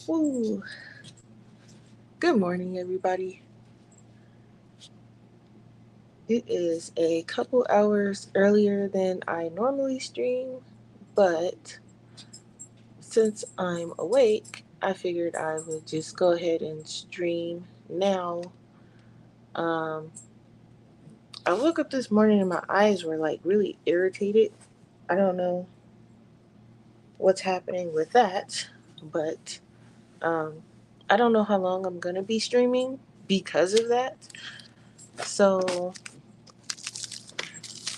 Ooh, good morning, everybody. It is a couple hours earlier than I normally stream, but since I'm awake, I figured I would just go ahead and stream now. Um, I woke up this morning and my eyes were like really irritated. I don't know what's happening with that, but um, I don't know how long I'm gonna be streaming because of that. So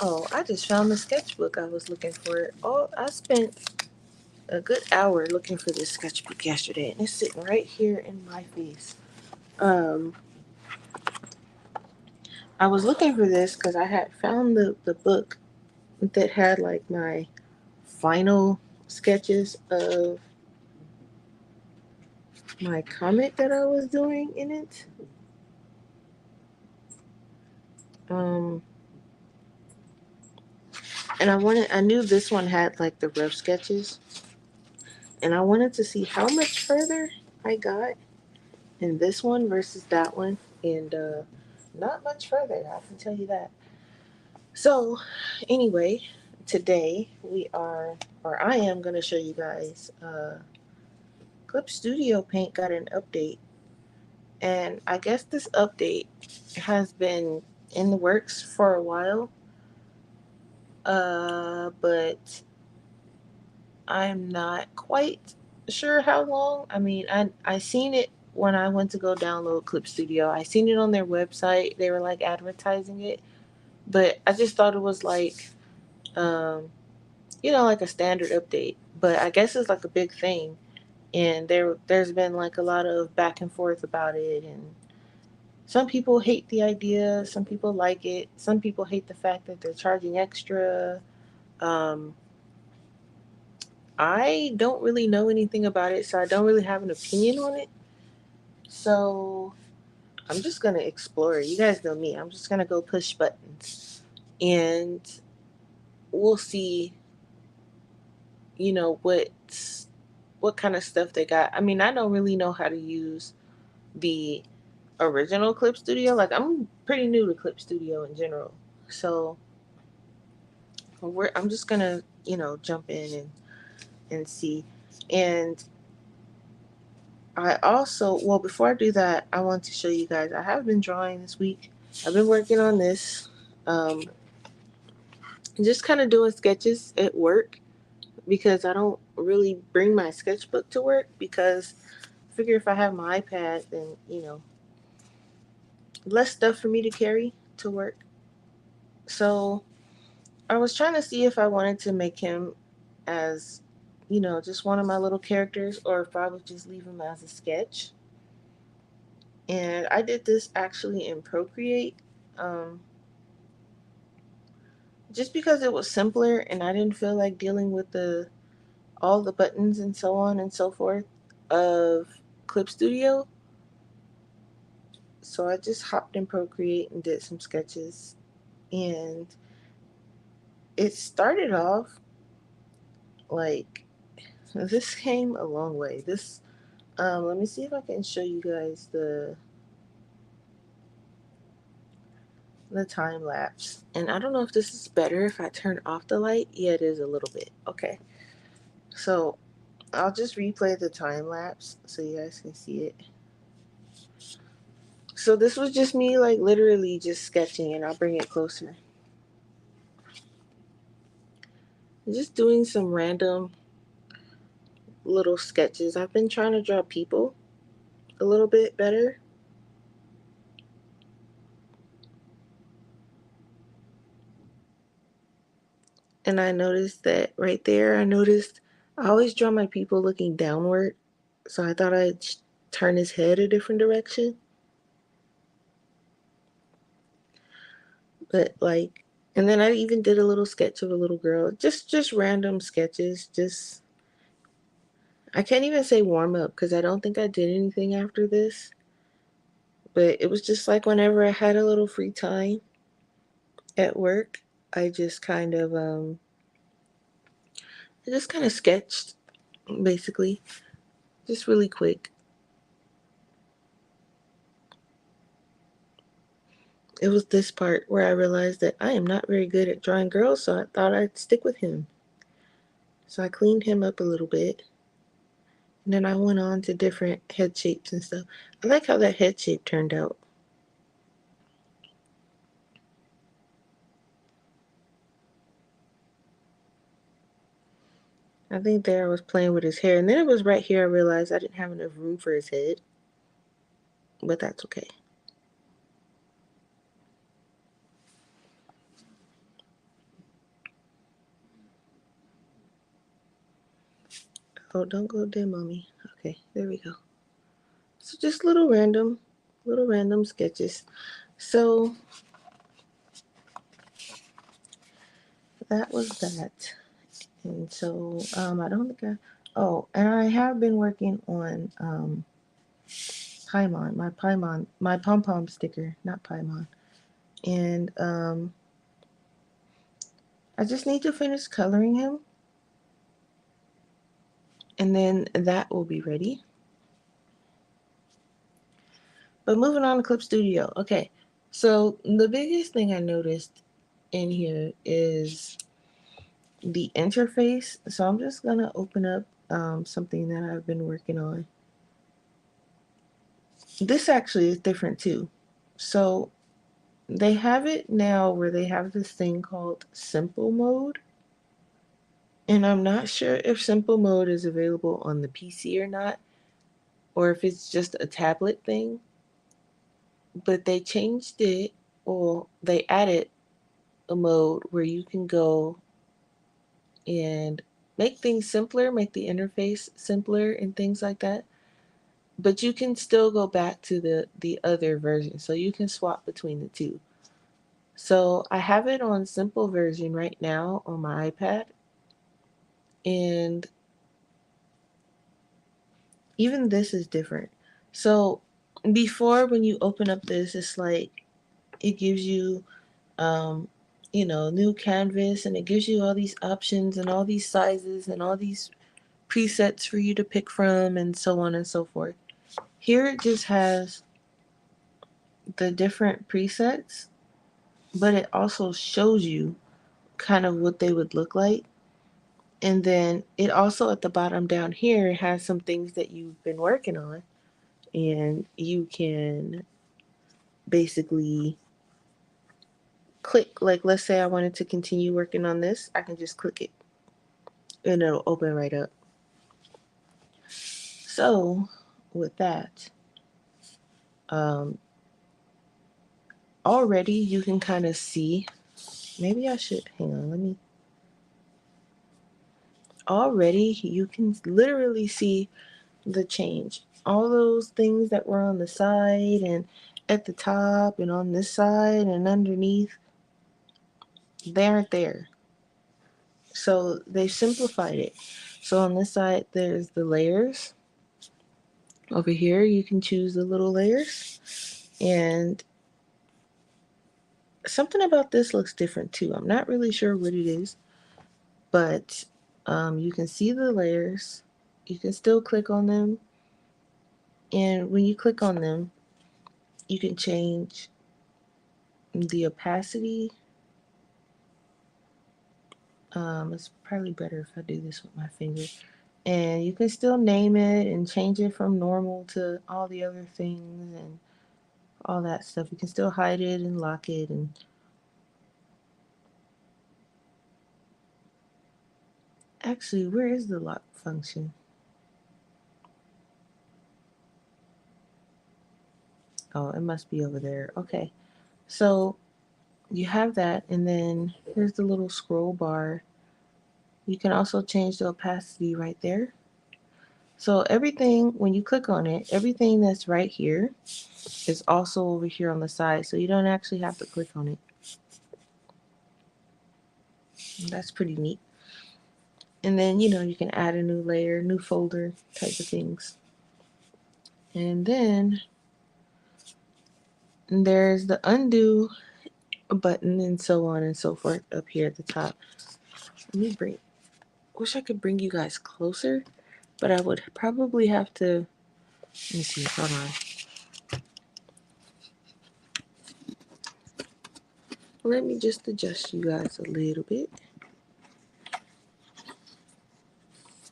Oh, I just found the sketchbook I was looking for. Oh, I spent a good hour looking for this sketchbook yesterday, and it's sitting right here in my face. Um, I was looking for this because I had found the book that had like my final sketches of my comic that I was doing in it. Um, and I knew this one had like the rough sketches, and I wanted to see how much further I got in this one versus that one, and not much further, I can tell you that. So, anyway, today or I am going to show you guys. Clip Studio Paint got an update, and I guess this update has been in the works for a while, but I'm not quite sure how long. I mean, I seen it when I went to go download Clip Studio. I seen it on their website. They were like advertising it, but I just thought it was like, um, like a standard update. But I guess it's like a big thing, and there's been like a lot of back and forth about it, and some people hate the idea, some people like it, some people hate the fact that they're charging extra. Um, I don't really know anything about it, so I don't really have an opinion on it. So I'm just gonna explore it. You guys know me. I'm just gonna go push buttons, and we'll see. What kind of stuff they got. I mean, I don't really know how to use the original Clip Studio. Like, I'm pretty new to Clip Studio in general, so I'm just gonna jump in and see. And I also, well, before I do that, I want to show you guys. I have been drawing this week. I've been working on this, um, just kind of doing sketches at work because I don't really bring my sketchbook to work because I figure if I have my iPad, then less stuff for me to carry to work. So I was trying to see if I wanted to make him as, just one of my little characters, or if I would just leave him as a sketch. And I did this actually in Procreate, um, just because it was simpler and I didn't feel like dealing with the all the buttons and so on and so forth of Clip Studio. So I just hopped in Procreate and did some sketches, and it started off like this came a long way. Let me see if I can show you guys the time lapse. And I don't know if this is better if I turn off the light. Yeah, it is a little bit. Okay. So I'll just replay the time lapse so you guys can see it. So this was just me like literally just sketching, and I'll bring it closer. Just doing some random little sketches. I've been trying to draw people a little bit better. And I noticed that right there, I always draw my people looking downward. So I thought I'd turn his head a different direction. But like, and then I even did a little sketch of a little girl. Just random sketches. Just, I can't even say warm up because I don't think I did anything after this. But it was just like whenever I had a little free time at work, I just kind of sketched basically. just really quick. It was this part where I realized that I am not very good at drawing girls, so I thought I'd stick with him. So I cleaned him up a little bit. And then I went on to different head shapes and stuff. I like how that head shape turned out. I think there I was playing with his hair. And then it was right here I realized I didn't have enough room for his head. But that's okay. Oh, don't go dim on me. Okay, there we go. So just little random sketches. So that was that. And so I don't think oh, and I have been working on Paimon, my pom pom sticker, not Paimon. And I just need to finish coloring him. And then that will be ready. But moving on to Clip Studio. Okay. So the biggest thing I noticed in here is the interface. So I'm just gonna open up something that I've been working on. This actually is different too. So they have it now where they have this thing called simple mode. And I'm not sure if simple mode is available on the PC or not, or if it's just a tablet thing. But they changed it, or they added a mode where you can go and make things simpler, make the interface simpler and things like that. But you can still go back to the other version, so you can swap between the two. So I have it on simple version right now on my iPad, and even this is different. So before, when you open up this, it's like it gives you um, new canvas, and it gives you all these options and all these sizes and all these presets for you to pick from and so on and so forth. Here it just has the different presets, but it also shows you kind of what they would look like. And then it also at the bottom down here has some things that you've been working on, and you can basically click, like, let's say I wanted to continue working on this, I can just click it and it'll open right up. So with that, um, already you can kind of see, maybe I should, hang on, let me, already you can literally see the change. All those things that were on the side and at the top and on this side and underneath, they aren't there. So they simplified it. So on this side, there's the layers. Over here, you can choose the little layers. And something about this looks different too. I'm not really sure what it is, but you can see the layers. You can still click on them. And when you click on them, you can change the opacity. It's probably better if I do this with my finger. And you can still name it and change it from normal to all the other things and all that stuff. You can still hide it and lock it. And actually, where is the lock function? Oh, it must be over there. Okay. So you have that, and then here's the little scroll bar. You can also change the opacity right there. So everything, when you click on it, everything that's right here is also over here on the side. So you don't actually have to click on it. That's pretty neat. And then, you can add a new layer, new folder type of things. And then there's the undo button and so on and so forth up here at the top. Let me wish I could bring you guys closer, but I would probably have to, let me see, hold on. Let me just adjust you guys a little bit.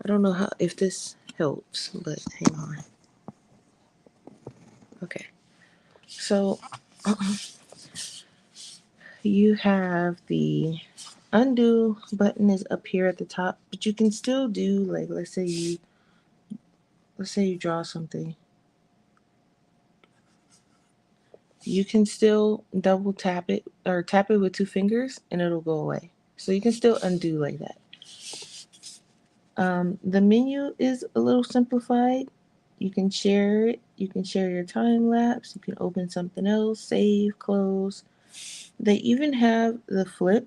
I don't know how if this helps, but hang on. Okay. So you have the undo button is up here at the top, but you can still do, like, let's say you draw something. You can still double tap it or tap it with two fingers and it'll go away. So you can still undo like that. The menu is a little simplified. You can share it. You can share your time lapse. You can open something else, save, close. They even have the flip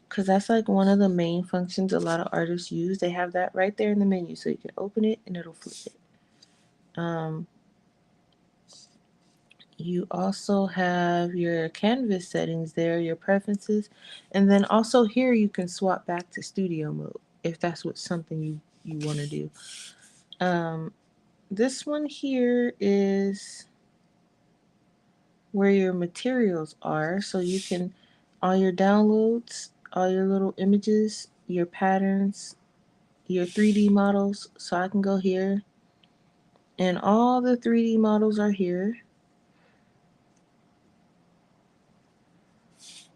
because that's like one of the main functions a lot of artists use. They have that right there in the menu, so you can open it and it'll flip it. Um, you also have your canvas settings there, your preferences, and then also here you can swap back to studio mode if that's what something you want to do. Um, this one here is where your materials are, so you can all your downloads, all your little images, your patterns, your 3D models. So I can go here and all the 3D models are here.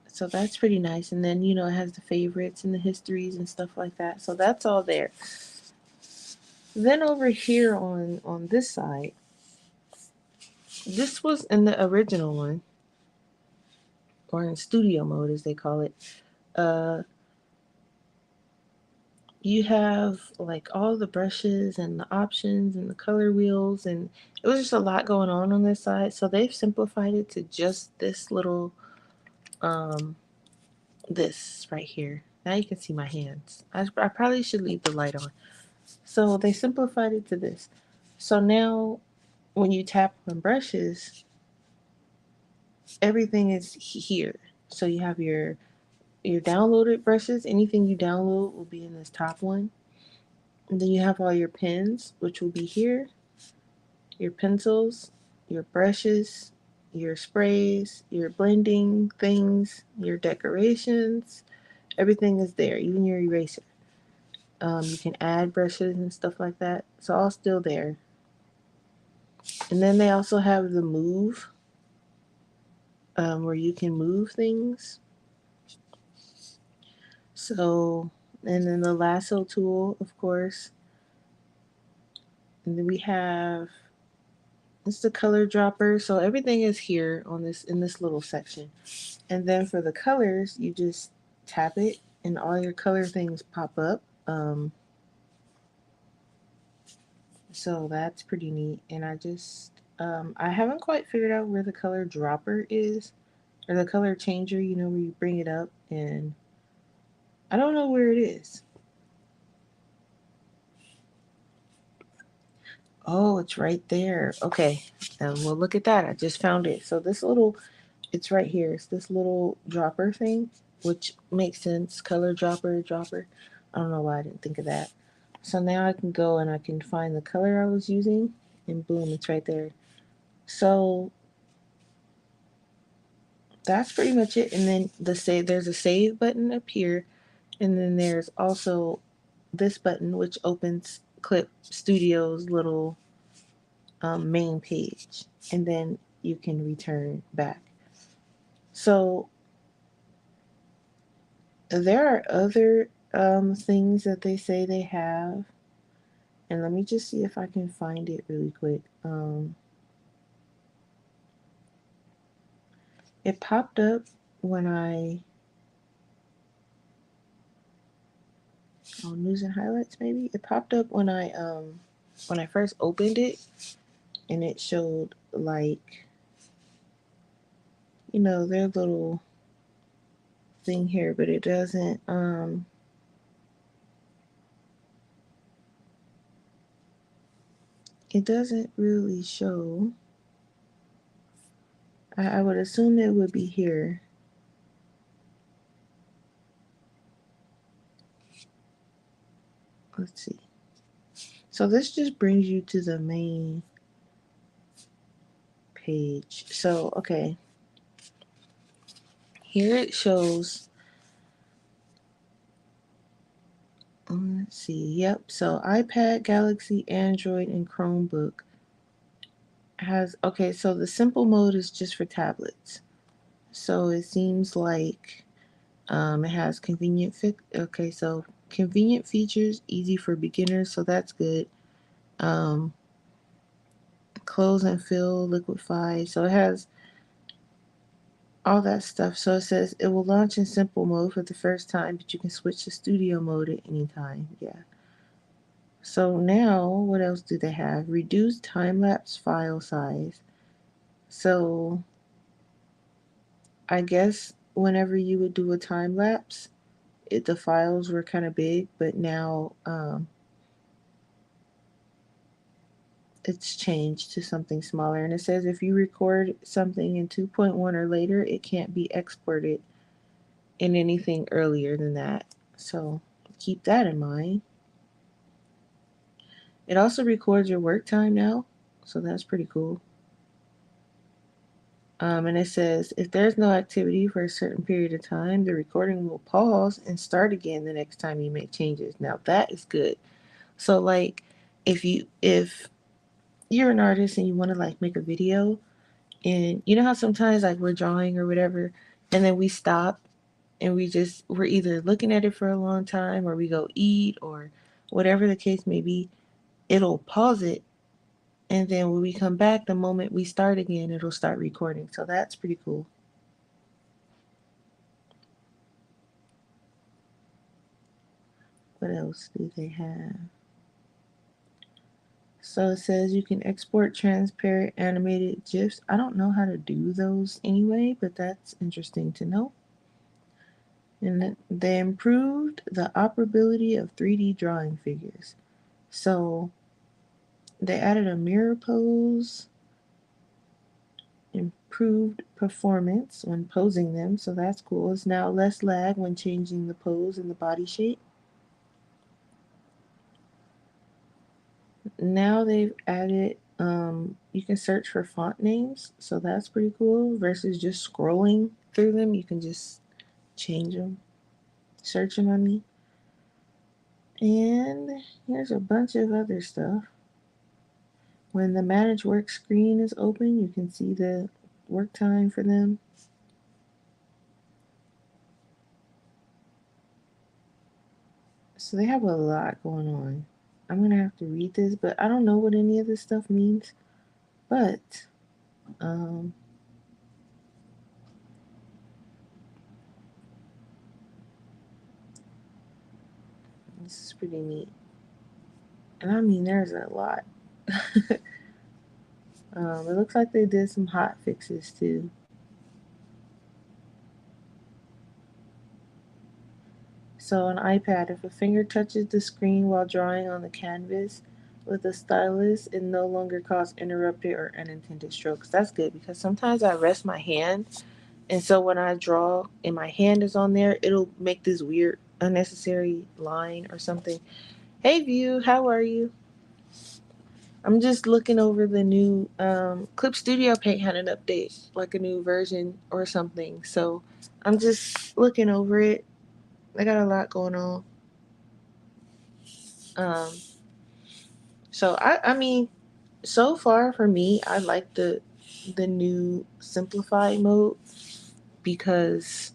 So that's pretty nice. And then, it has the favorites and the histories and stuff like that. So that's all there. Then over here on this side, this was in the original one, or in studio mode as they call it. Uh, you have like all the brushes and the options and the color wheels, and it was just a lot going on this side. So they've simplified it to just this little um this right here. Now you can see my hands. I probably should leave the light on. So they simplified it to this. So now when you tap on brushes, everything is here. So you have your downloaded brushes. Anything you download will be in this top one. And then you have all your pens, which will be here, your pencils, your brushes, your sprays, your blending things, your decorations. Everything is there, even your eraser. You can add brushes and stuff like that. It's all still there. And then they also have the move, where you can move things. So, and then the lasso tool, of course. And then we have, it's the color dropper. So everything is here on this in this little section. And then for the colors, you just tap it and all your color things pop up. So that's pretty neat. And I haven't quite figured out where the color dropper is, or the color changer, where you bring it up, and I don't know where it is. Oh, it's right there. Okay. Well, look at that. I just found it. So it's right here. It's this little dropper thing, which makes sense. Color dropper, dropper. I don't know why I didn't think of that. So now I can go and I can find the color I was using, and boom, it's right there. So that's pretty much it. And then there's a save button up here, and then there's also this button which opens Clip Studio's little main page, and then you can return back. So there are other things that they say they have, and let me just see if I can find it really quick. It popped up when news and highlights, maybe it popped up when I first opened it, and it showed like their little thing here, but it doesn't really show. I would assume it would be here. Let's see. So this just brings you to the main page. So, okay, here it shows, let's see, yep. So iPad, Galaxy, Android, and Chromebook has, okay, so the simple mode is just for tablets. So it seems like it has okay, so convenient features, easy for beginners, so that's good. Um, close and fill, liquefy, so it has all that stuff. So it says it will launch in simple mode for the first time, but you can switch to studio mode at any time. Yeah. So now, what else do they have? Reduced time lapse file size. So I guess whenever you would do a time lapse, the files were kind of big, but now it's changed to something smaller. And it says if you record something in 2.1 or later, it can't be exported in anything earlier than that. So keep that in mind. It also records your work time now, so that's pretty cool. And it says if there's no activity for a certain period of time, the recording will pause and start again the next time you make changes. Now that is good. So like if you're an artist and you want to like make a video, and you know how sometimes like we're drawing or whatever, and then we stop and we're either looking at it for a long time or we go eat or whatever the case may be, it'll pause it, and then when we come back, the moment we start again, it'll start recording. So that's pretty cool. What else do they have? So it says you can export transparent animated GIFs. I don't know how to do those anyway, but that's interesting to know. And they improved the operability of 3D drawing figures. So they added a mirror pose, improved performance when posing them, so that's cool. It's now less lag when changing the pose and the body shape. Now they've added you can search for font names, so that's pretty cool versus just scrolling through them. You can just change them, search them, I mean. And here's a bunch of other stuff. When the manage work screen is open, you can see the work time for them. So they have a lot going on. I'm gonna have to read this, but I don't know what any of this stuff means. But um, this is pretty neat. And I mean, there's a lot. It looks like they did some hot fixes too. So on iPad, if a finger touches the screen while drawing on the canvas with a stylus, it no longer causes interrupted or unintended strokes. That's good because sometimes I rest my hand, and so when I draw and my hand is on there, it'll make this weird unnecessary line or something. Hey View, how are you? I'm just looking over the new Clip Studio Paint had an update, like a new version or something. So I'm just looking over it. I got a lot going on. Um, I mean, so far for me, I like the new simplified mode because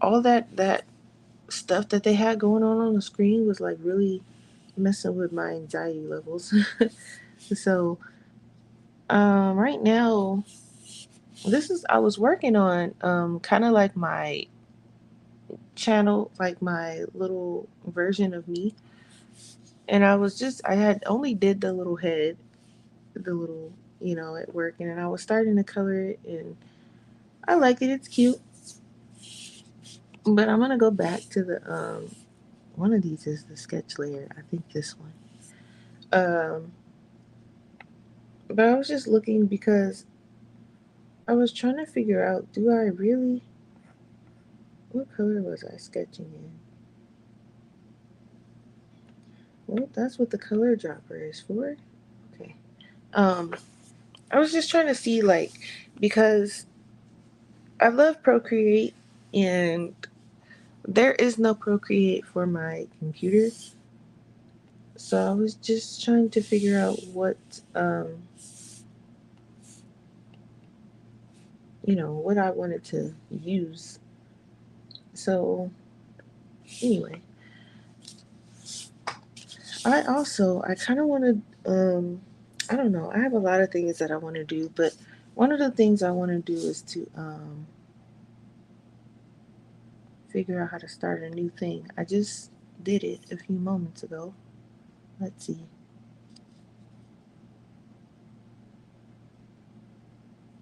all that stuff that they had going on the screen was like really messing with my anxiety levels. So right now, this is I was working on kind of like my channel, like my little version of me, and I had only did the little head, the little at work, and I was starting to color it, and I like it. It's cute, but I'm gonna go back to the one of these is the sketch layer. I think this one. Um, but I was just looking because I was trying to figure out, do I really, what color was I sketching in? Well, that's what the color dropper is for. Okay. Um, I was just trying to see, like, because I love Procreate, and there is no Procreate for my computer. So I was just trying to figure out what I wanted to use. So anyway, I kind of want to, I don't know, I have a lot of things that I want to do, but one of the things I want to do is to figure out how to start a new thing. I just did it a few moments ago. Let's see.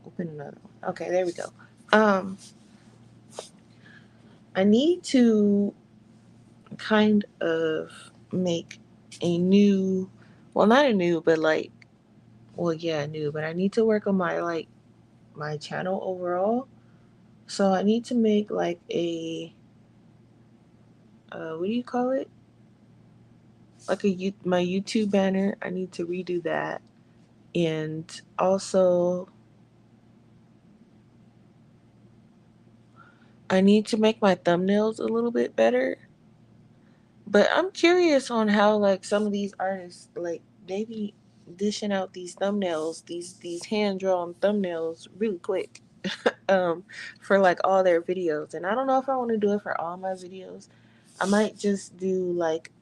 Open another one. Okay, there we go. Um, I need to kind of make a new, well, not a new, but like, well, yeah, new, but I need to work on my channel overall. So I need to make like a, what do you call it? Like my YouTube banner. I need to redo that, and also I need to make my thumbnails a little bit better. But I'm curious on how like some of these artists like they be dishing out these thumbnails, these hand drawn thumbnails really quick, um, for like all their videos. And I don't know if I want to do it for all my videos. I might just do like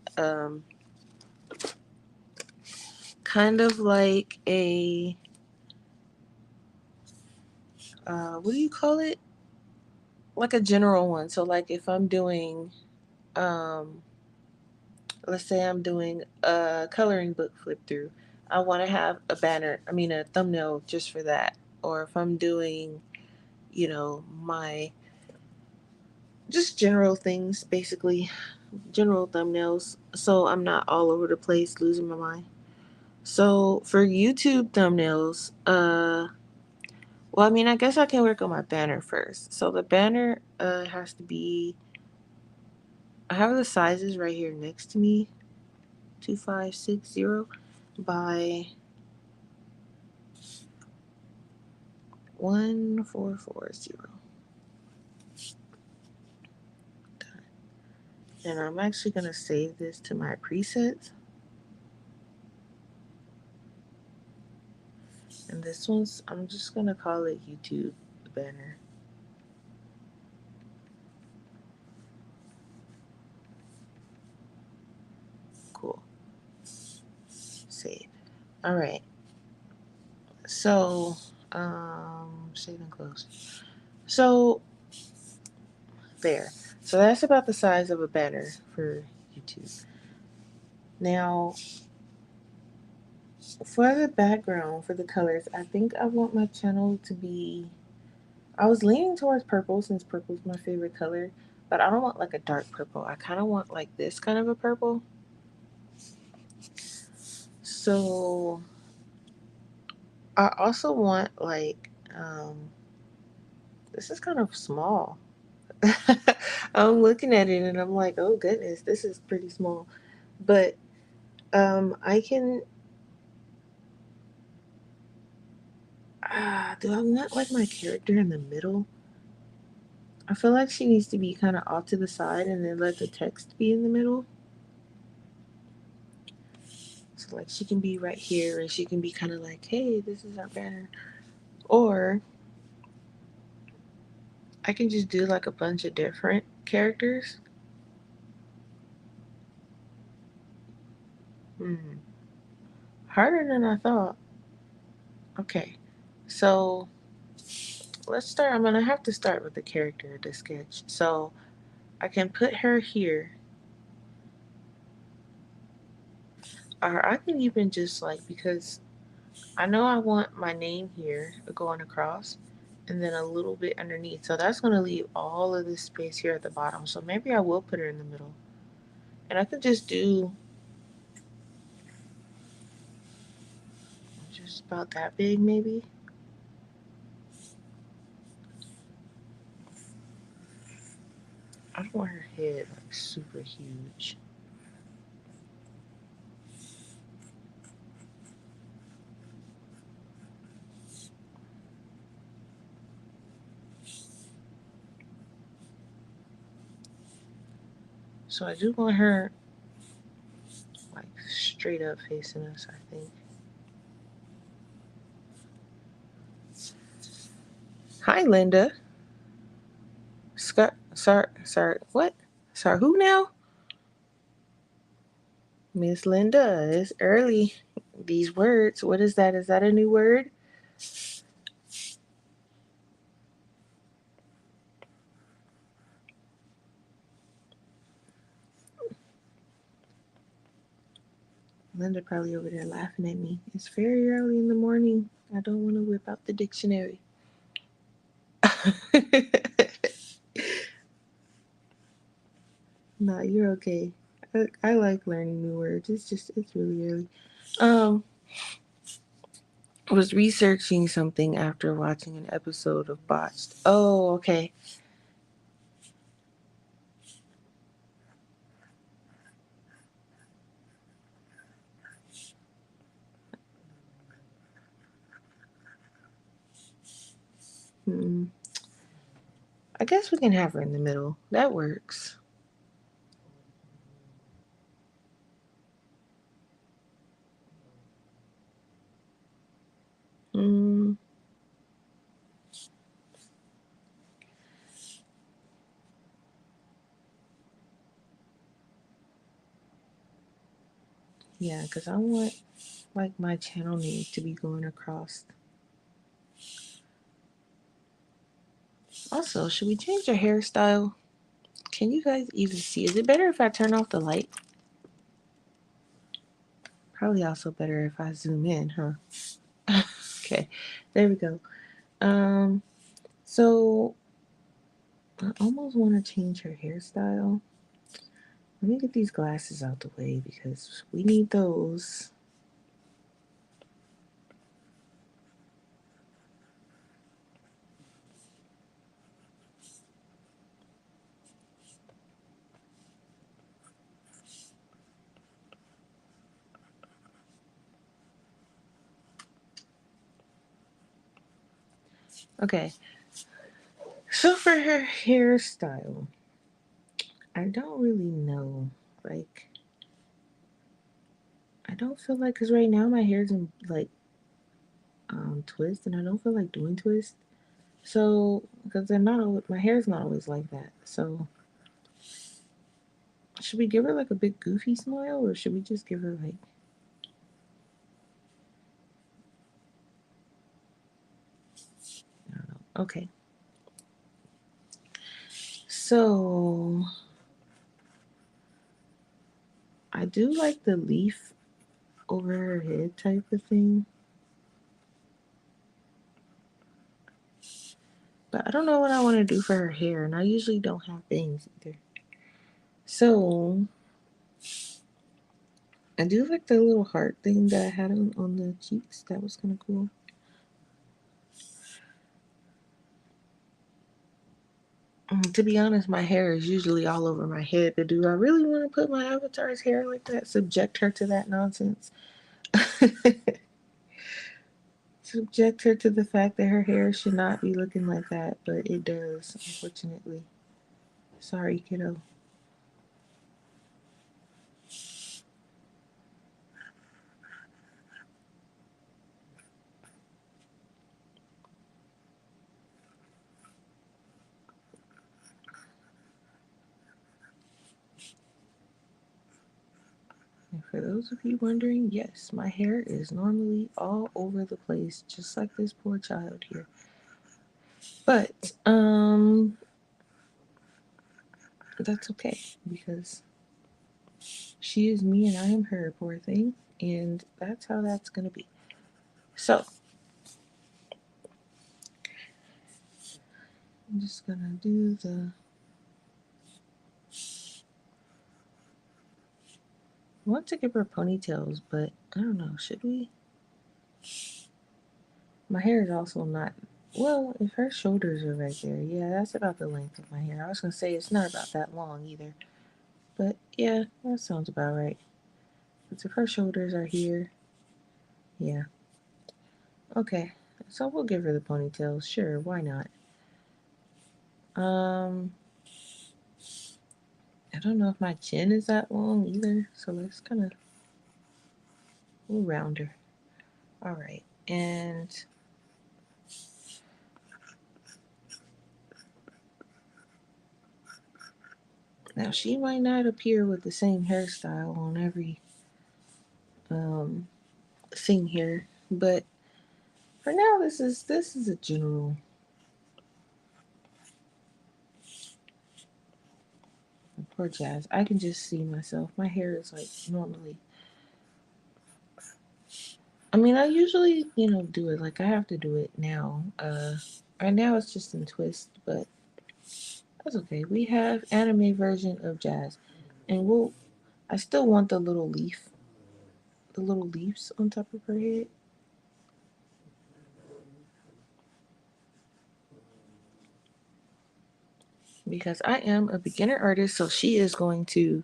kind of like a what do you call it? Like a general one. So like if I'm doing um let's say I'm doing a coloring book flip through, I want to have a banner, I mean a thumbnail just for that. Or if I'm doing, my just general things, basically general thumbnails, so I'm not all over the place losing my mind. So for YouTube thumbnails, well, I mean, I guess I can work on my banner first. So the banner has to be, I have the sizes right here next to me, 2560 by 1440. And I'm actually going to save this to my presets. And this one's, I'm just going to call it YouTube banner. Cool. Save. All right. So, save and close. So, there. So that's about the size of a banner for YouTube. Now, for the background, for the colors, I think I want my channel to be, I was leaning towards purple since purple is my favorite color, but I don't want like a dark purple. I kind of want like this kind of a purple. So I also want like, this is kind of small. I'm looking at it and I'm like, oh goodness, this is pretty small. But I can, do I want like my character in the middle? I feel like she needs to be kind of off to the side and then let the text be in the middle. So like she can be right here and she can be kind of like, hey, this is our banner. Or I can just do like a bunch of different characters. Hmm. Harder than I thought. Okay. So let's start. I'm going to have to start with the character, the sketch. So I can put her here. Or I can even just like, because I know I want my name here going across and then a little bit underneath. So that's going to leave all of this space here at the bottom. So maybe I will put her in the middle. And I could just do just about that big, maybe. I don't want her head like super huge. So I do want her like straight up facing us, I think. Hi, Linda. Sorry, what? Sorry, who now? Miss Linda, it's early. These words, what is that? Is that a new word? Linda probably over there laughing at me. It's very early in the morning. I don't want to whip out the dictionary. Nah, you're okay. I like learning new words. It's really early. Um, was researching something after watching an episode of Botched. Oh, okay. Hmm. I guess we can have her in the middle. That works. Hmm. Yeah, because I want like my channel name to be going across. Also, should we change our hairstyle? Can you guys even see? Is it better if I turn off the light? Probably also better if I zoom in, huh? Okay, there we go. Um, so I almost want to change her hairstyle. Let me get these glasses out the way because we need those. Okay, so for her hairstyle, I don't really know. Like, I don't feel like, because right now my hair's in like twist, and I don't feel like doing twist. So, because they're not always, my hair's not always like that. So, should we give her like a big goofy smile, or should we just give her like, I don't know. Okay. So, I do like the leaf over her head type of thing. But I don't know what I want to do for her hair, and I usually don't have bangs either. So, I do like the little heart thing that I had on the cheeks. That was kind of cool. To be honest, my hair is usually all over my head. But do I really want to put my avatar's hair like that? Subject her to that nonsense? Subject her to the fact that her hair should not be looking like that, but it does, unfortunately. Sorry, kiddo. And for those of you wondering, yes, my hair is normally all over the place, just like this poor child here. But that's okay because she is me and I am her, poor thing, and that's how that's gonna be. So I'm just gonna do the. I want to give her ponytails, but I don't know. Should we? My hair is also not. Well, if her shoulders are right there, yeah, that's about the length of my hair. I was gonna say it's not about that long either, but yeah, that sounds about right. But if her shoulders are here, yeah, okay. So we'll give her the ponytails. Sure, why not? Um, I don't know if my chin is that long either, so let's kind of a little rounder. All right, and now she might not appear with the same hairstyle on every um thing here, but for now this is a general. Poor Jazz. I can just see myself. My hair is like normally. I mean, I usually, do it. Like I have to do it now. Right now it's just in twist, but that's okay. We have anime version of Jazz, and we'll. I still want the little leaves on top of her head, because I am a beginner artist, so she is going to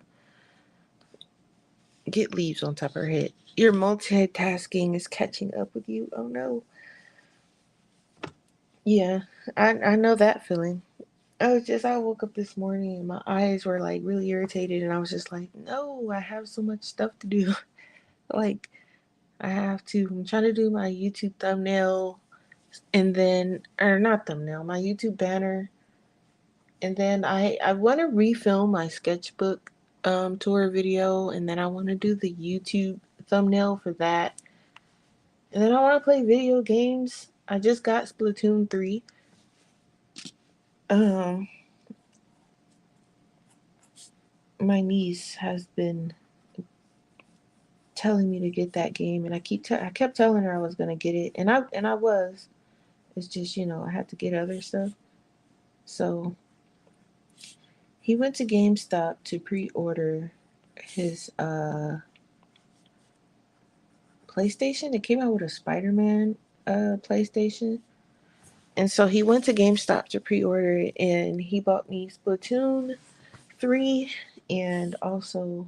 get leaves on top of her head. Your multitasking is catching up with you. Oh no. Yeah, I know that feeling. I woke up this morning and my eyes were like really irritated, and I was just like, no, I have so much stuff to do. Like, I have to, I'm trying to do my YouTube thumbnail, and then, or not thumbnail, my YouTube banner. And then I want to refilm my sketchbook tour video, and then I want to do the YouTube thumbnail for that. And then I want to play video games. I just got Splatoon 3. Um, my niece has been telling me to get that game, and I kept telling her I was gonna get it, and I was. It's just I had to get other stuff. So he went to GameStop to pre-order his PlayStation. It came out with a Spider-Man PlayStation, and so he went to GameStop to pre-order it, and he bought me Splatoon 3 and also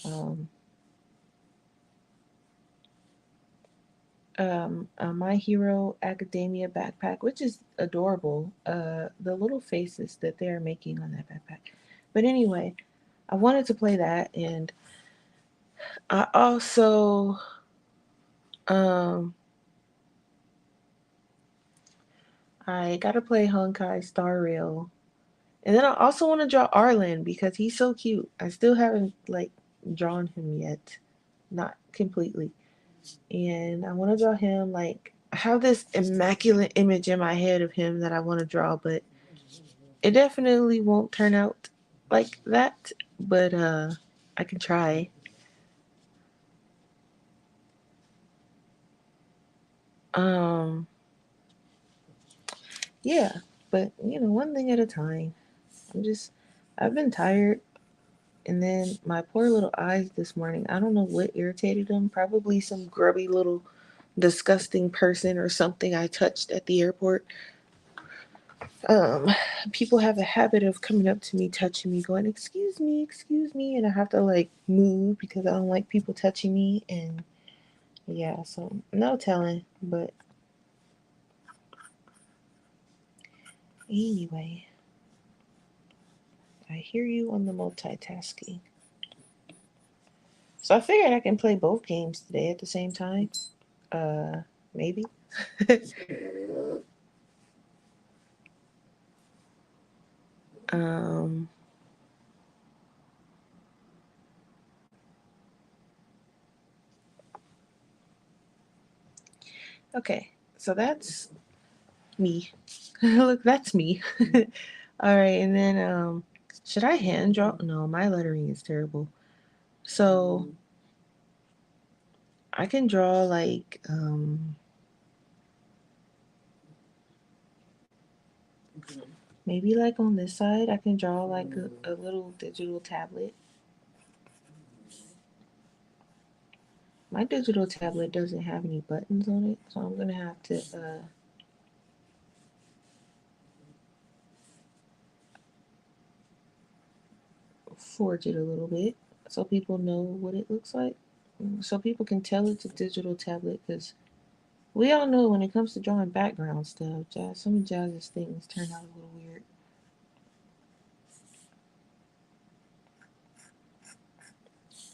um, a My Hero Academia backpack, which is adorable. The little faces that they are making on that backpack. But anyway, I wanted to play that, and I also um, I gotta play Honkai Star Rail, and then I also want to draw Arlen because he's so cute. I still haven't like drawn him yet, not completely, and I want to draw him like. I have this immaculate image in my head of him that I want to draw, but it definitely won't turn out like that, but I can try. Um yeah, but one thing at a time. I'm just I've been tired, and then my poor little eyes this morning. I don't know what irritated them. Probably some grubby little disgusting person or something I touched at the airport. Um People have a habit of coming up to me, touching me, going, excuse me," and I have to like move because I don't like people touching me. And yeah, so no telling. But anyway, I hear you on the multitasking. So I figured I can play both games today at the same time. Maybe. um, okay, so that's me. Look, that's me. All right, and then should I hand draw? No, my lettering is terrible. So I can draw like maybe like on this side I can draw like a little digital tablet. My digital tablet doesn't have any buttons on it, so I'm gonna have to forge it a little bit so people know what it looks like, so people can tell it's a digital tablet. Because we all know when it comes to drawing background stuff, some of Jazz's things turn out a little weird.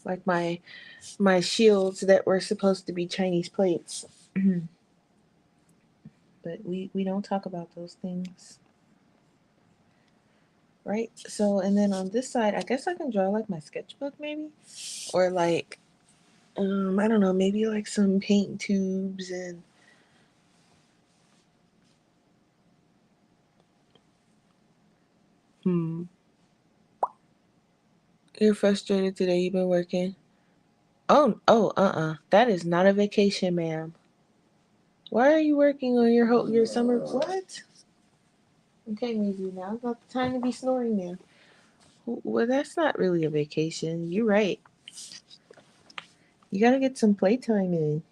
like my shields that were supposed to be Chinese plates. But we don't talk about those things, right? So and then on this side, I guess I can draw like my sketchbook maybe, or like I don't know, maybe like some paint tubes and hmm. You're frustrated today. You've been working. That is not a vacation, ma'am. Why are you working on your summer? What? Okay, Mizu, now's not the time to be snoring now. Well, that's not really a vacation. You're right. You gotta get some playtime in.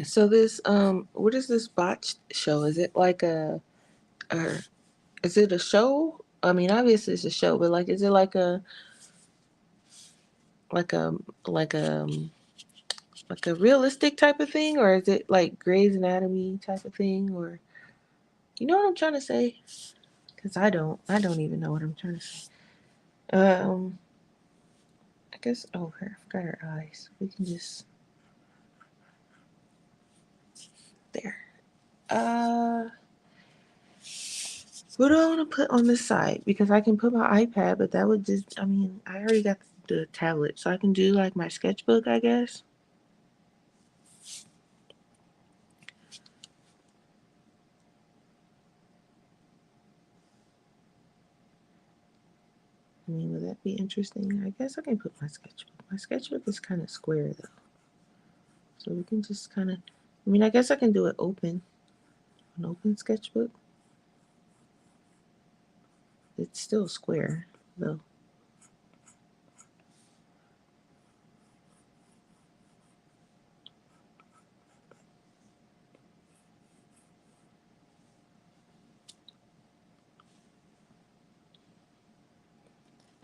So this what is this botched show? Is it like or is it a show? I mean, obviously it's a show, but like, is it like a like a like a realistic type of thing, or is it like Grey's Anatomy type of thing, or you know what I'm trying to say? Because I don't even know what I'm trying to say. Um, I guess. Oh, her, I forgot her eyes. We can just there. Uh, what do I want to put on this side? Because I can put my iPad, but that would just. I mean, I already got the tablet, so I can do like my sketchbook, I guess. I mean, would that be interesting? I guess I can put my sketchbook. My sketchbook is kind of square though, so we can just kind of. I mean, I guess I can do it open, an open sketchbook. It's still square though.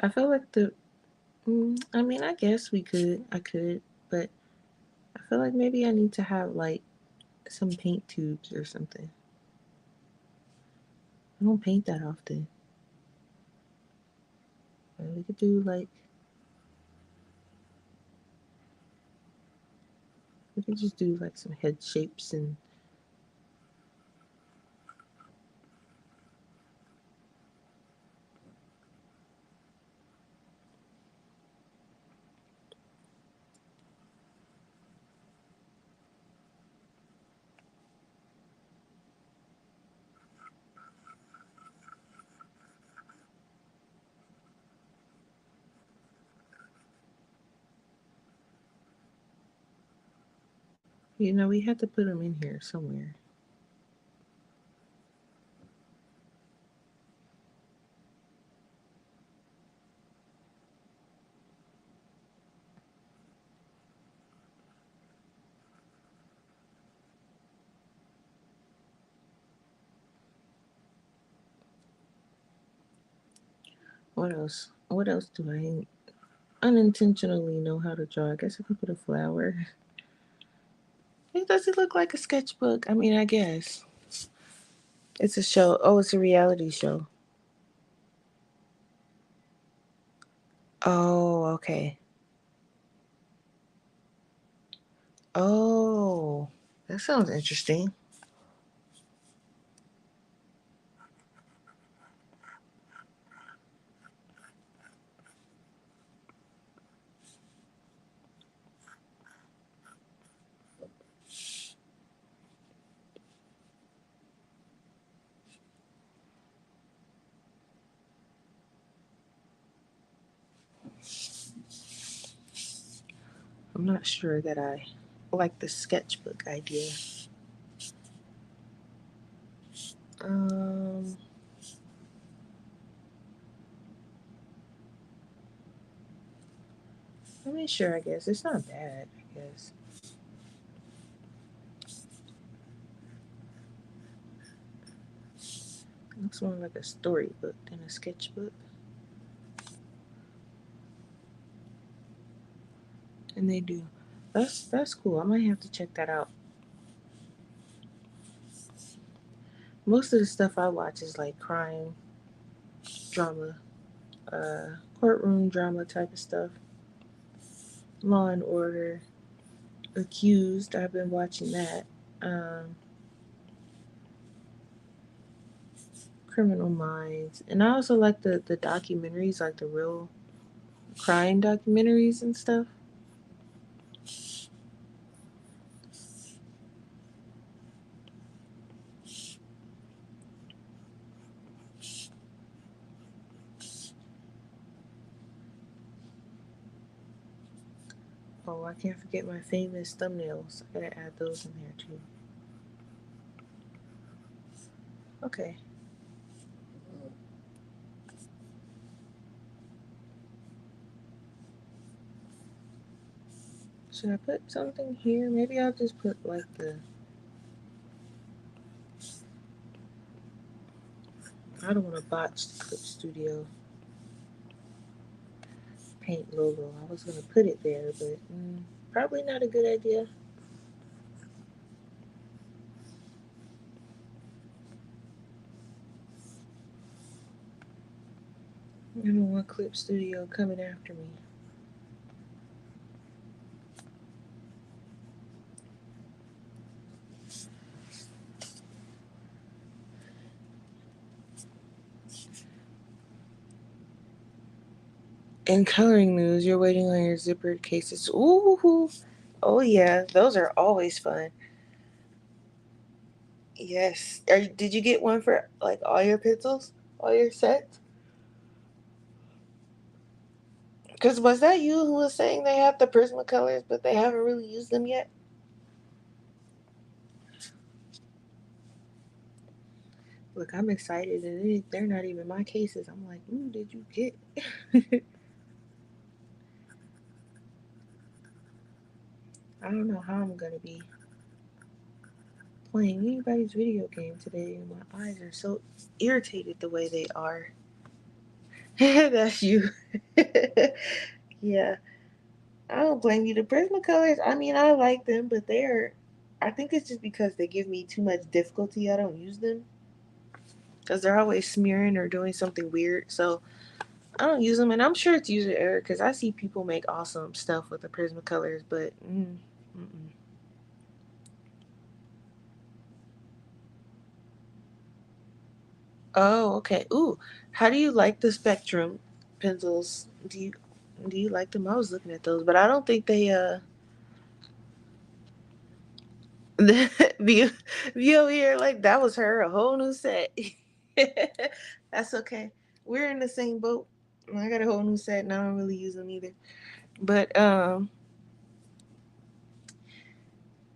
I feel like I mean, I guess we could. I could, but I feel like maybe I need to have like some paint tubes or something. I don't paint that often. But we could do like we could just do like some head shapes and we had to put them in here somewhere. What else? What else do I unintentionally know how to draw? I guess I could put a flower. It doesn't look like a sketchbook. I mean, I guess it's a show. Oh, it's a reality show. Oh, okay. Oh, that sounds interesting. I'm not sure that I like the sketchbook idea. Um, I mean, sure, I guess it's not bad. I guess it looks more like a storybook than a sketchbook. And they do. That's cool. I might have to check that out. Most of the stuff I watch is like crime, drama, courtroom drama type of stuff. Law and Order, Accused. I've been watching that. Um, Criminal Minds, and I also like the documentaries, like the real crime documentaries and stuff. Oh, I can't forget my famous thumbnails. I gotta add those in there too. Okay. Should I put something here? Maybe I'll just put like the. I don't want to botch the Clip Studio Paint logo. I was gonna put it there, but probably not a good idea. I don't want Clip Studio coming after me. In coloring news, you're waiting on your zippered cases. Ooh, oh yeah, those are always fun. Yes. Did you get one for like all your pencils, all your sets? Because was that you who was saying they have the Prismacolors, but they haven't really used them yet? Look, I'm excited, and they're not even my cases. I'm like, ooh, did you get? I don't know how I'm gonna be playing anybody's video game today, and my eyes are so irritated the way they are. That's you. Yeah, I don't blame you. The Prismacolors, I mean, I like them, but they're. I think it's just because they give me too much difficulty. I don't use them because they're always smearing or doing something weird. So I don't use them, and I'm sure it's user error because I see people make awesome stuff with the Prismacolors, but mm-mm. Oh, okay. Ooh, how do you like the Spectrum pencils? Do you like them? I was looking at those, but I don't think they view view over here like that was her a whole new set. That's okay. We're in the same boat. I got a whole new set and I don't really use them either. But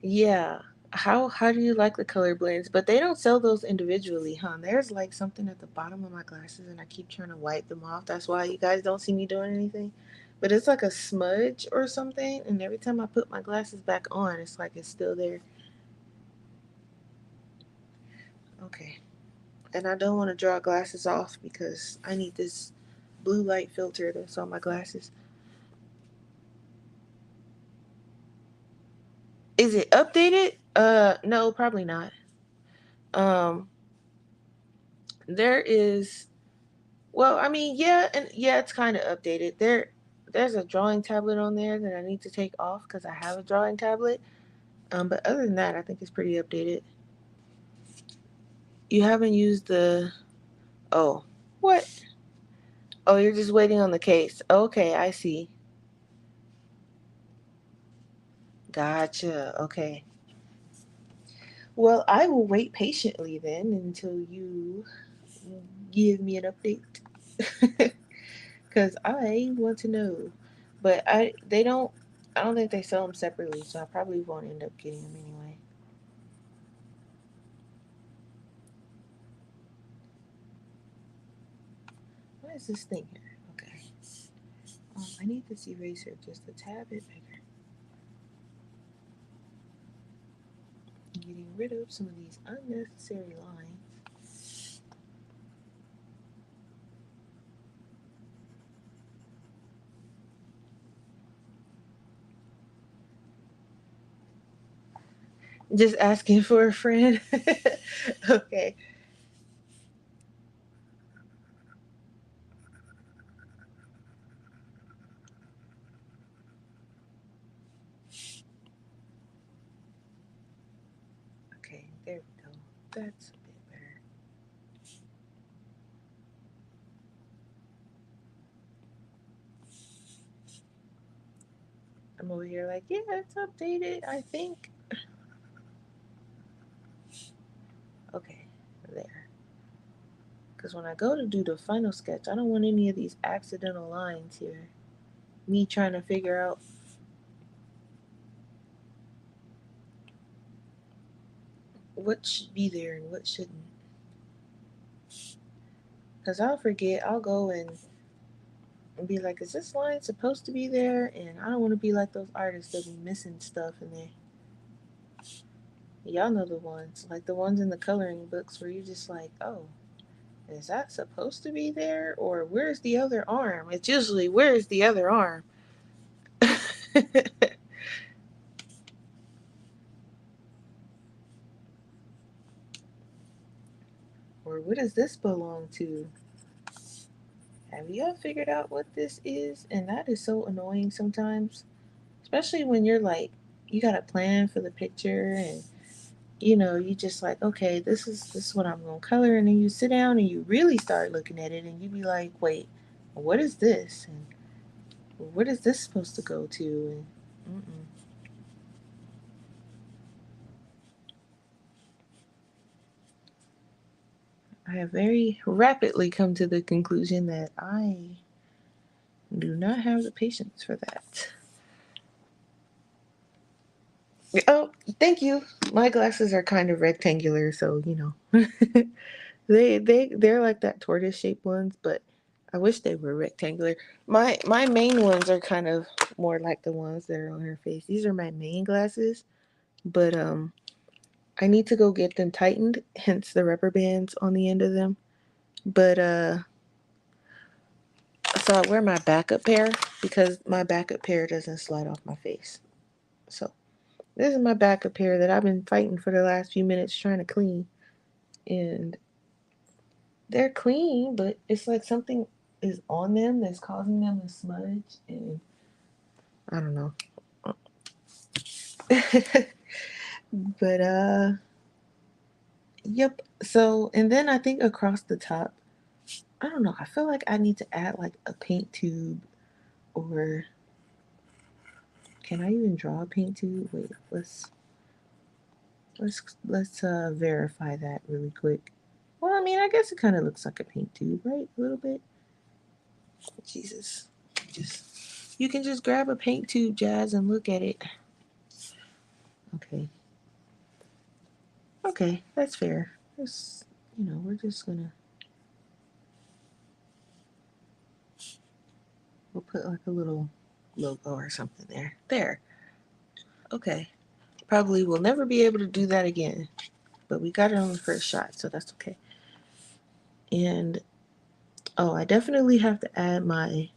yeah. How do you like the color blends? But they don't sell those individually, huh? There's like something at the bottom of my glasses and I keep trying to wipe them off. That's why you guys don't see me doing anything. But it's like a smudge or something, and every time I put my glasses back on, it's like it's still there. Okay. And I don't want to draw glasses off because I need this blue light filter that's on my glasses. Is it updated? No, probably not. Um, there is. Well, I mean, yeah, and yeah, it's kind of updated. There's a drawing tablet on there that I need to take off because I have a drawing tablet. But other than that, I think it's pretty updated. You haven't used the. Oh, what? Oh, you're just waiting on the case. Okay, I see. Gotcha. Okay. Well, I will wait patiently then until you give me an update because I want to know. But I don't think they sell them separately, so I probably won't end up getting them anyway. What is this thing here? Okay. I need this eraser just a tad bit bigger. Getting rid of some of these unnecessary lines. Just asking for a friend. Okay. Okay, there we go. That's a bit better. I'm over here like, yeah, it's updated, I think. Okay, there. Because when I go to do the final sketch, I don't want any of these accidental lines here. Me trying to figure out what should be there and what shouldn't. Because I'll forget, I'll go and be like, is this line supposed to be there? And I don't want to be like those artists that be missing stuff in there. Y'all know the ones, like the ones in the coloring books where you're just like, oh, is that supposed to be there? Or where's the other arm? It's usually, where's the other arm? Or what does this belong to? Have y'all figured out what this is? And that is so annoying sometimes, especially when you're like, you got a plan for the picture and you just like, okay, this is what I'm gonna color, and then you sit down and you really start looking at it, and you be like, wait, what is this? And what is this supposed to go to? And I have very rapidly come to the conclusion that I do not have the patience for that. Oh, thank you. My glasses are kind of rectangular, so they're like that tortoise shaped ones, but I wish they were rectangular. My main ones are kind of more like the ones that are on her face. These are my main glasses, but I need to go get them tightened, hence the rubber bands on the end of them. But so I wear my backup pair because my backup pair doesn't slide off my face. So this is my backup pair that I've been fighting for the last few minutes trying to clean, and they're clean, but it's like something is on them that's causing them to smudge, and I don't know. But yep. So and then I think across the top, I don't know. I feel like I need to add like a paint tube, or can I even draw a paint tube? Wait, let's verify that really quick. Well, I mean, I guess it kind of looks like a paint tube, right? A little bit. Jesus, just you can just grab a paint tube, Jazz, and look at it. Okay, okay, that's fair. Just we're just gonna we'll put like a little logo or something there. There. Okay. Probably will never be able to do that again, but we got it on the first shot, so that's okay. And oh, I definitely have to add my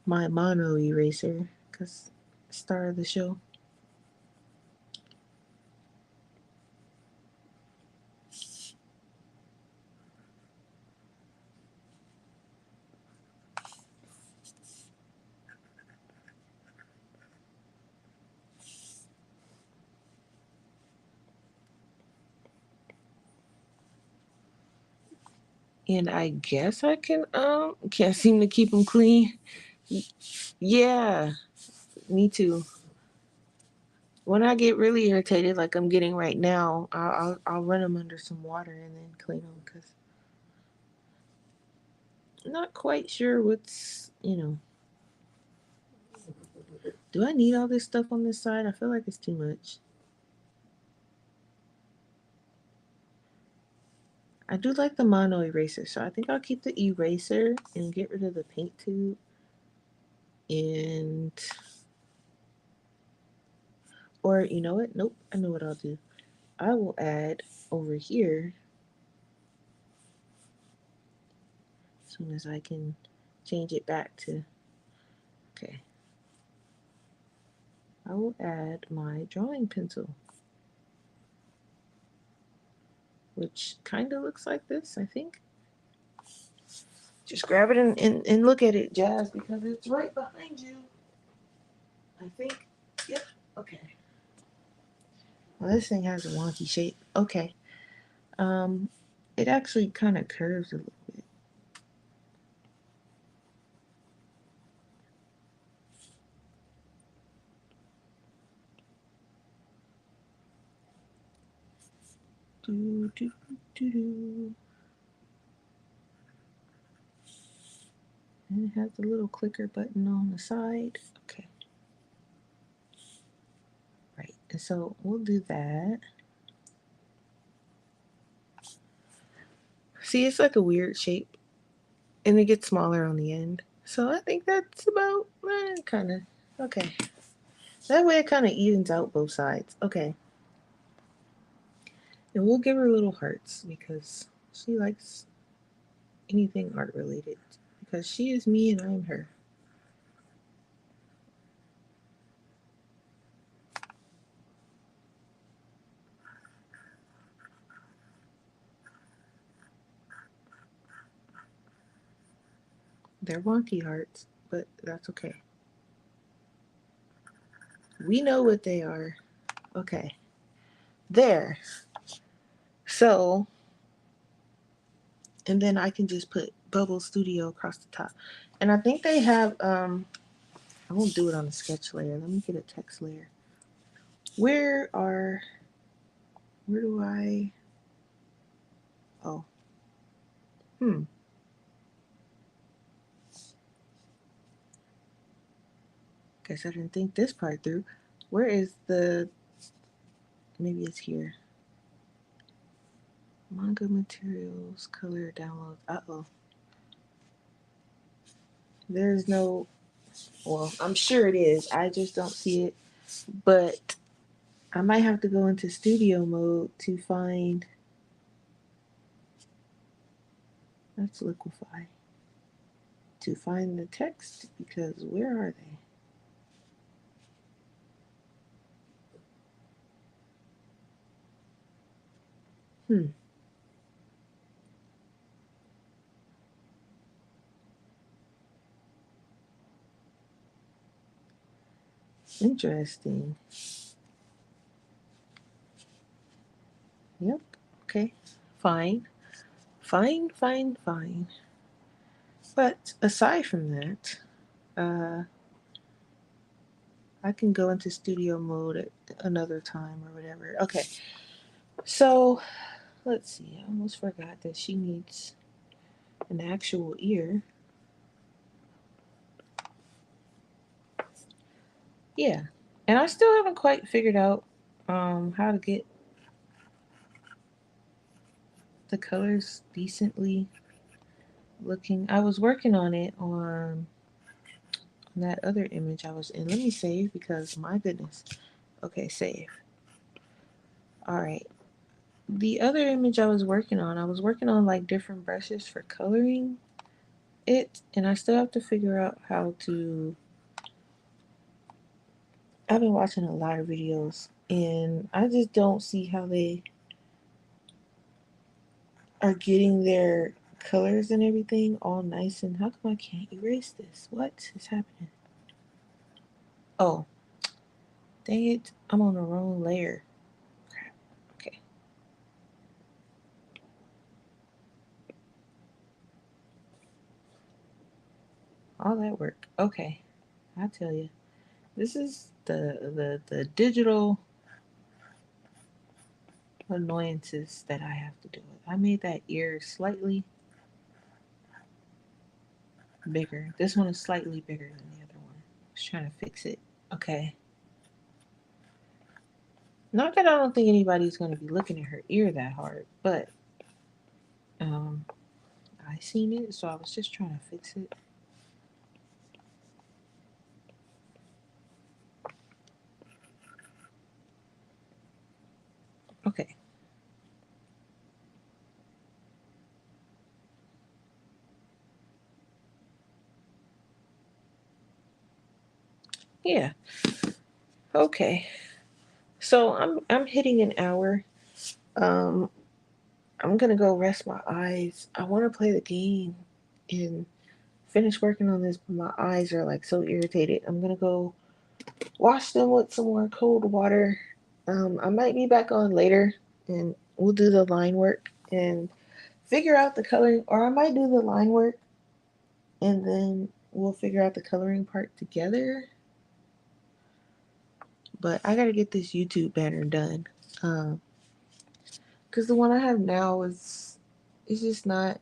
mono eraser because star of the show. And I guess I can can't seem to keep them clean. Yeah, me too. When I get really irritated, like I'm getting right now, I'll run them under some water and then clean them because I'm not quite sure what's. Do I need all this stuff on this side? I feel like it's too much. I do like the mono eraser, so I think I'll keep the eraser and get rid of the paint tube. And or you know what? Nope, I know what I'll do. I will add over here as soon as I can change it back to okay. I will add my drawing pencil. which kind of looks like this, I think. Just grab it and look at it, Jazz, because it's right behind you. I think. Yep. Okay. Well, this thing has a wonky shape. Okay. Um, it actually kind of curves a little bit. Do, do, do, do. And it has a little clicker button on the side. Okay. Right. And so we'll do that. See, it's like a weird shape, and it gets smaller on the end. So I think that's about kind of okay. That way it kind of evens out both sides. Okay. And we'll give her little hearts because she likes anything art related. Because she is me and I'm her. They're wonky hearts, but that's okay. We know what they are. Okay. There. So, and then I can just put Bubble Studio across the top. And I think they have I won't do it on the sketch layer. Let me get a text layer. Where are where do I oh hmm guess I didn't think this part through. Where is the maybe it's here. Manga materials, color downloads. Uh-oh. There's no well, I'm sure it is. I just don't see it. But I might have to go into studio mode to find let's liquify. To find the text because where are they? Hmm. Interesting. Yep. Okay. Fine. Fine, fine, fine. But aside from that, uh, I can go into studio mode at another time or whatever. Okay, so let's see. I almost forgot that she needs an actual ear. Yeah, and I still haven't quite figured out how to get the colors decently looking. I was working on it on that other image I was in. Let me save because my goodness. Okay, save. All right. The other image I was working on like different brushes for coloring it, and I still have to figure out how to. I've been watching a lot of videos, and I just don't see how they are getting their colors and everything all nice. And how come I can't erase this? What is happening? Oh, dang it! I'm on the wrong layer. Crap. Okay, all that work. Okay, I tell you, this is the digital annoyances that I have to deal with. I made that ear slightly bigger. This one is slightly bigger than the other one. I was trying to fix it. Okay. Not that I don't think anybody's going to be looking at her ear that hard, but um, I seen it, so I was just trying to fix it. Okay. Yeah. Okay. So I'm hitting an hour. Um, I'm gonna go rest my eyes. I want to play the game and finish working on this, but my eyes are like so irritated. I'm gonna go wash them with some more cold water. I might be back on later and we'll do the line work and figure out the coloring, or I might do the line work and then we'll figure out the coloring part together. But I gotta get this YouTube banner done. Because the one I have now is just not.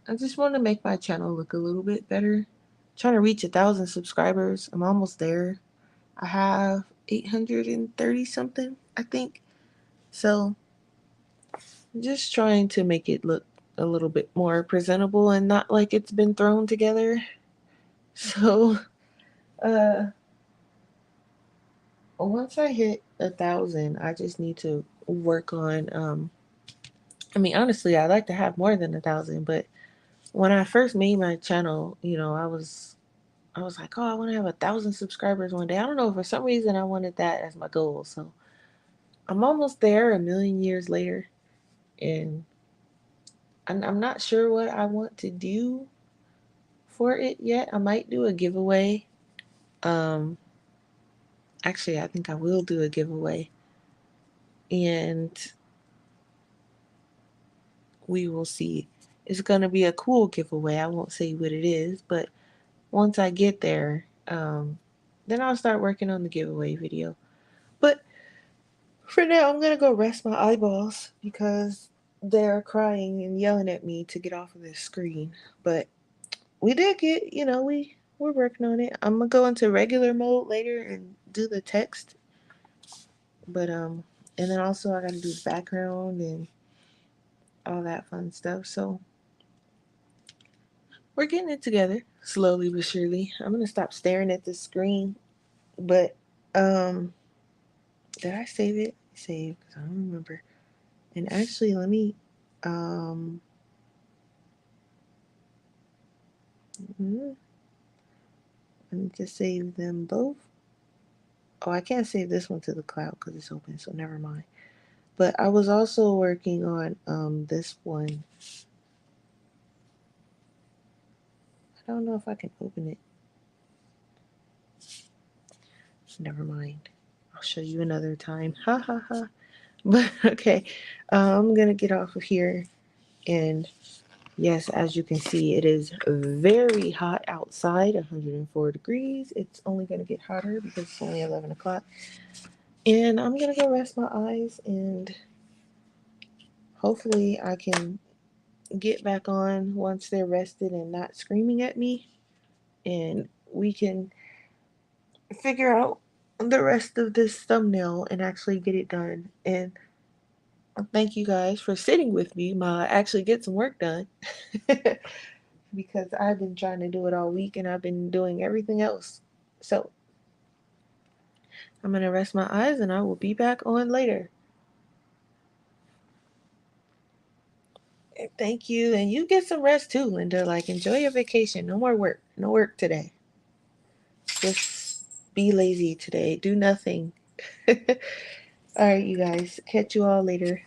I just want to make my channel look a little bit better. I'm trying to reach 1,000 subscribers. I'm almost there. I have 830 something, I think. So I'm just trying to make it look a little bit more presentable and not like it's been thrown together. So uh once I hit 1,000, I just need to work on I mean honestly I'd like to have more than 1,000, but when I first made my channel, I was like, oh, I want to have 1,000 subscribers one day. I don't know, for some reason I wanted that as my goal. So I'm almost there, a million years later, and I'm not sure what I want to do for it yet. I might do a giveaway. Um, Actually, I think I will do a giveaway, and we will see. It's gonna be a cool giveaway. I won't say what it is, but once I get there, then I'll start working on the giveaway video. But for now, I'm gonna go rest my eyeballs because they're crying and yelling at me to get off of this screen. But we did get, we're working on it. I'm gonna go into regular mode later and do the text. But and then also I gotta do background and all that fun stuff. So we're getting it together slowly but surely. I'm gonna stop staring at the screen. But um, did I save it? Save because I don't remember. And actually, um. hmm, I need to save them both. Oh, I can't save this one to the cloud because it's open, so never mind. But I was also working on this one. I don't know if I can open it. Never mind. I'll show you another time. Ha ha ha. But okay, I'm gonna get off of here. And yes, as you can see, it is very hot outside, 104 degrees. It's only gonna get hotter because it's only 11 o'clock. And I'm gonna go rest my eyes and hopefully I can get back on once they're rested and not screaming at me, and we can figure out the rest of this thumbnail and actually get it done. And thank you guys for sitting with me while I actually get some work done. Because I've been trying to do it all week and I've been doing everything else. So I'm gonna rest my eyes and I will be back on later. Thank you, and you get some rest too, Linda. Like, enjoy your vacation. No more work. No work today. Just be lazy today. Do nothing. All right, you guys. Catch you all later.